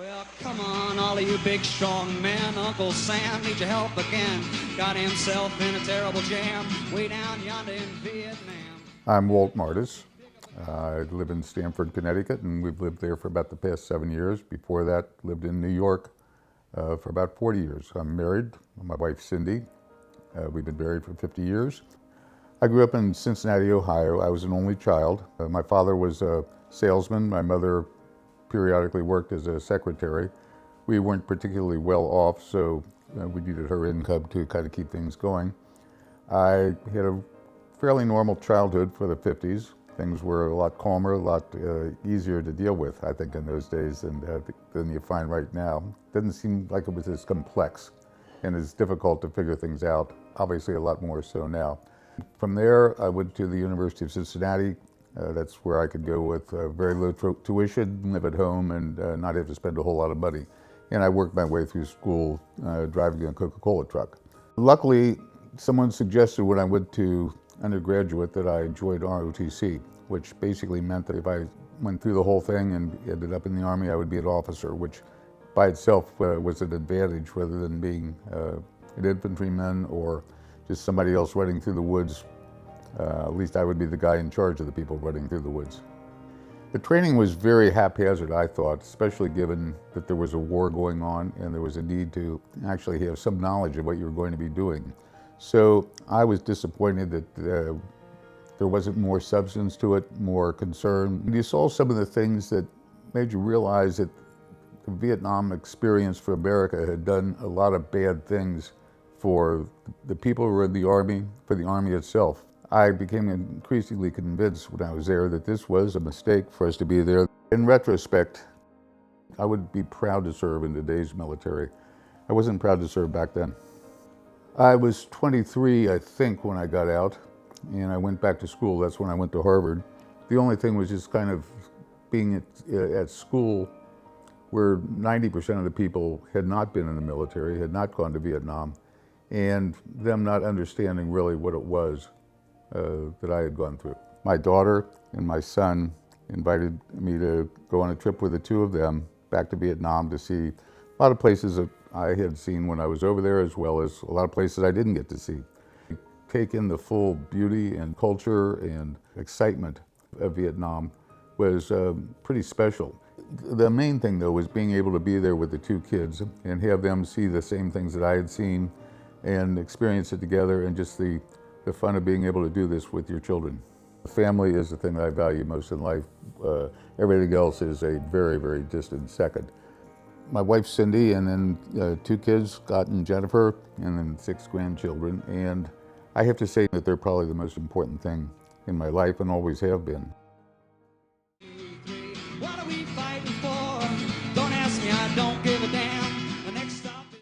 Well, come on, all of you big, strong men. Uncle Sam needs your help again. Got himself in a terrible jam way down yonder in Vietnam. I'm Walt Martis. I live in Stamford, Connecticut, and we've lived there for about the past 7 years. Before that, lived in New York for about 40 years. I'm married. My wife, Cindy. We've been married for 50 years. I grew up in Cincinnati, Ohio. I was an only child. My father was a salesman. My mother periodically worked as a secretary. We weren't particularly well off, so we needed her income to kind of keep things going. I had a fairly normal childhood for the 50s. Things were a lot calmer, a lot easier to deal with, I think, in those days than you find right now. Didn't seem like it was as complex and as difficult to figure things out, obviously a lot more so now. From there, I went to the University of Cincinnati. That's where I could go with very low tuition, live at home, and not have to spend a whole lot of money. And I worked my way through school driving a Coca-Cola truck. Luckily, someone suggested when I went to undergraduate that I enjoyed ROTC, which basically meant that if I went through the whole thing and ended up in the Army, I would be an officer, which by itself was an advantage rather than being an infantryman or just somebody else running through the woods. At least I would be the guy in charge of the people running through the woods. The training was very haphazard, I thought, especially given that there was a war going on and there was a need to actually have some knowledge of what you were going to be doing. So I was disappointed that there wasn't more substance to it, more concern. You saw some of the things that made you realize that the Vietnam experience for America had done a lot of bad things for the people who were in the Army, for the Army itself. I became increasingly convinced when I was there that this was a mistake for us to be there. In retrospect, I would be proud to serve in today's military. I wasn't proud to serve back then. I was 23, I think, when I got out, and I went back to school. That's when I went to Harvard. The only thing was just kind of being at school where 90% of the people had not been in the military, had not gone to Vietnam, and them not understanding really what it was that I had gone through. My daughter and my son invited me to go on a trip with the two of them back to Vietnam to see a lot of places that I had seen when I was over there, as well as a lot of places I didn't get to see. Take in the full beauty and culture and excitement of Vietnam was pretty special. The main thing, though, was being able to be there with the two kids and have them see the same things that I had seen and experience it together, and just the fun of being able to do this with your children. Family is the thing that I value most in life. Everything else is a very, very distant second. My wife, Cindy, and then two kids, Scott and Jennifer, and then 6 grandchildren. And I have to say that they're probably the most important thing in my life and always have been. What are we fighting for? Don't ask me, I don't give a damn. The next stop.